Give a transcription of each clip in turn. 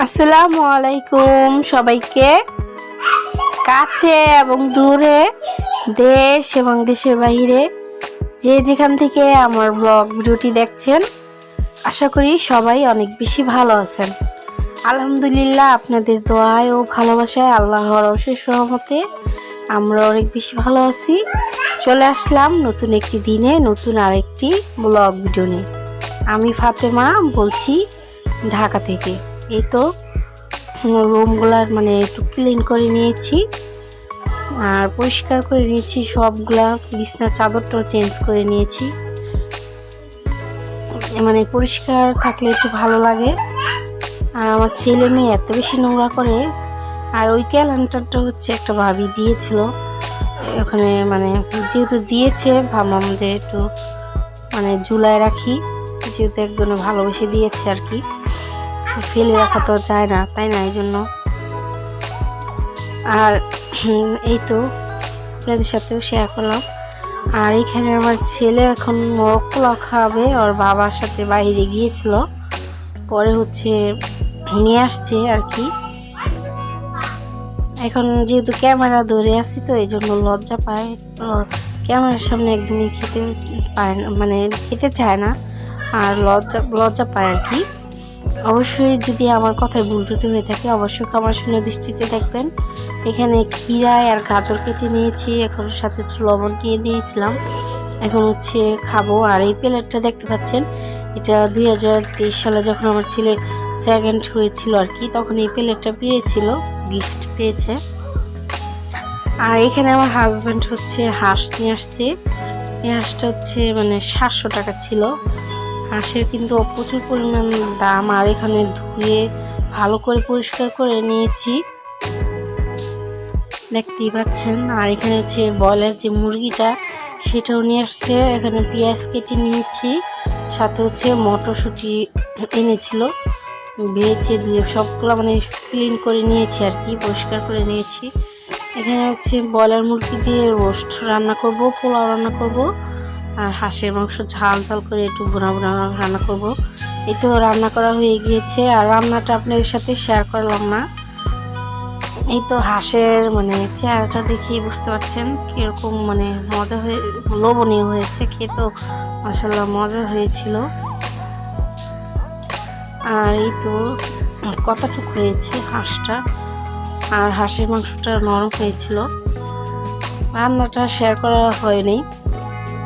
আসসালামু আলাইকুম সবাইকে। কাছে এবং দূরে, দেশ এবং দেশের বাইরে যে যেখান থেকে আমার ব্লগ ভিডিওটি দেখছেন, আশা করি সবাই অনেক বেশি ভালো আছেন। আলহামদুলিল্লাহ, আপনাদের দোয়ায় ও ভালোবাসায় আল্লাহর অশেষ রহমতে আমরা অনেক বেশি ভালো আছি। চলে আসলাম নতুন একটি দিনে নতুন আরেকটি ব্লগ ভিডিও নিয়ে। আমি ফাতেমা বলছি ঢাকা থেকে। এই তো রুমগুলার একটু ক্লিন করে নিয়েছি আর পরিষ্কার করে নিয়েছি, সবগুলা বিছনার চাদরটাও চেঞ্জ করে নিয়েছি। পরিষ্কার থাকলে একটু ভালো লাগে। আর আমার ছেলে মেয়ে এত বেশি নোংরা করে। আর ওই ক্যালেন্ডারটা হচ্ছে একটা ভাবি দিয়েছিল, ওখানে যেহেতু দিয়েছে ভাবলাম যে একটু ঝুলায় রাখি, যেহেতু একজনে ভালোবেসে দিয়েছে আর কি, ফেলে রাখা তো যায় না, তাই না? এই জন্য। আর এই তো আপনাদের সাথেও শেয়ার করলাম। আর এখানে আমার ছেলে এখন মোরগ পোলাও খাবে, ওর বাবার সাথে বাইরে গিয়েছিল, পরে নিয়ে আসছে আর কি। এখন যেহেতু ক্যামেরা ধরে আছি তো এই জন্য লজ্জা পায়, ক্যামেরার সামনে একদমই খেতে পায় না, খেতে চায় না, আর লজ্জা পায় আর কি। অবশ্যই যদি আমার কথায় ভুল ত্রুটি হয়ে থাকে অবশ্যই ক্ষমা শুনে দৃষ্টিতে দেখবেন। এখানে ক্ষীরায় আর গাজর কেটে নিয়েছি, এখন সাথে একটু লবণ দিয়ে দিয়েছিলাম, এখন খাবো। আর এই প্লেটটা দেখতে পাচ্ছেন, এটা 2023 সালে যখন আমার ছেলে সেকেন্ড হয়েছিল আর কি, তখন এই প্লেটটা পেয়েছিল, গিফট পেয়েছে। আর এখানে আমার হাজব্যান্ড হাঁস নিয়ে আসছে। এই হাঁসটা 700 টাকা ছিল। হাঁসের কিন্তু প্রচুর পরিমাণ দাম। আর এখানে ধুয়ে ভালো করে পরিষ্কার করে নিয়েছি, দেখতেই পাচ্ছেন। আর এখানে ব্রয়লার যে মুরগিটা সেটাও নিয়ে আসছে। এখানে পেঁয়াজ কেটে নিয়েছি, সাথে মটরশুঁটি এনেছিল, ভেজে ধুয়ে সবগুলো ক্লিন করে নিয়েছি আর কি, পরিষ্কার করে নিয়েছি। এখানে ব্রয়লার মুরগি দিয়ে রোস্ট রান্না করব, পোলাও রান্না করব, আর হাঁসের মাংস ঝাল ঝাল করে একটু ভুনা রান্না করব। এই তো রান্না করা হয়ে গিয়েছে। আর রান্নাটা আপনাদের সাথে শেয়ার করলাম না। এই তো হাঁসের চেহারাটা দেখেই বুঝতে পারছেন কিরকম মজা হয়ে, লোভনীয় হয়েছে, খেতেও মাশাআল্লাহ মজা হয়েছিল। আর এই তো কতটুক হয়েছে হাঁসটা, আর হাঁসের মাংসটা নরম হয়েছিল। রান্নাটা শেয়ার করা হয়নি।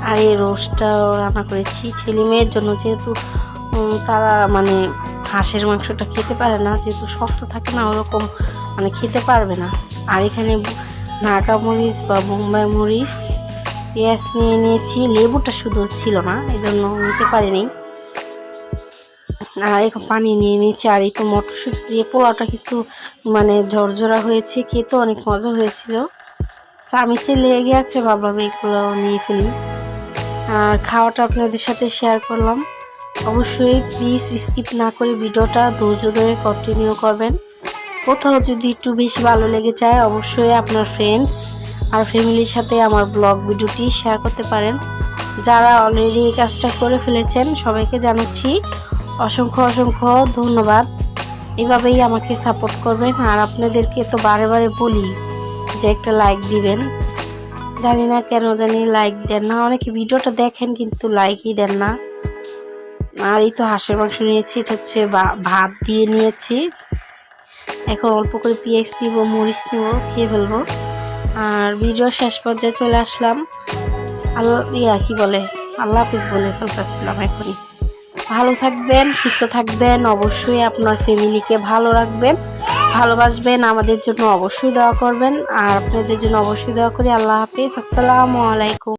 আর এই রোস্টটাও রান্না করেছি ছেলে মেয়ের জন্য, যেহেতু তারা হাঁসের মাংসটা খেতে পারে না, যেহেতু শক্ত থাকে না, ওরকম খেতে পারবে না। আর এখানে নাগা মরিচ বা বোম্বাই মরিচ, পেঁয়াজ নিয়ে নিয়েছি, লেবুটা শুধু ছিল না, এই জন্য নিতে পারিনি। আর এখন পানি নিয়ে নিয়েছি। আর এই তো মটরশুঁটি দিয়ে পোলাওটা কিন্তু ঝরঝরা হয়েছে, খেতে অনেক মজা হয়েছিল। চামিচে লেগে গেছে, ভাবলাম এগুলো নিয়ে ফেলি। আর খাওয়াটা আপনাদের সাথে শেয়ার করলাম। অবশ্যই প্লিজ স্কিপ না করে ভিডিওটা ধৈর্য ধরে কন্টিনিউ করবেন। কোথাও যদি একটু বেশি ভালো লেগে যায় অবশ্যই আপনার ফ্রেন্ডস আর ফ্যামিলির সাথে আমার ব্লগ ভিডিওটি শেয়ার করতে পারেন। যারা অলরেডি এই কাজটা করে ফেলেছেন সবাইকে জানাচ্ছি অসংখ্য অসংখ্য ধন্যবাদ। এভাবেই আমাকে সাপোর্ট করবেন। আর আপনাদেরকে তো বারে বারে বলি যে একটা লাইক দিবেন, জানি না কেন লাইক দেন না, অনেকে ভিডিওটা দেখেন কিন্তু লাইকই দেন না। আর এই তো হাঁসের মাংস নিয়েছি, এটা ভাত দিয়ে নিয়েছি। এখন অল্প করে পেঁয়াজ দিব, মরিচ নিব, খেয়ে ফেলবো। আর ভিডিও শেষ পর্যায়ে চলে আসলাম। আল্লাহ হাফিজ বলে ফেলতেছিলাম এখনই। ভালো থাকবেন, সুস্থ থাকবেন, অবশ্যই আপনার ফ্যামিলিকে ভালো রাখবেন, ভালোবাসবেন, আমাদের জন্য অবশ্যই দোয়া করবেন। আর আপনাদের জন্য অবশ্যই দোয়া করি। আল্লাহ হাফিজ, আসসালামু আলাইকুম।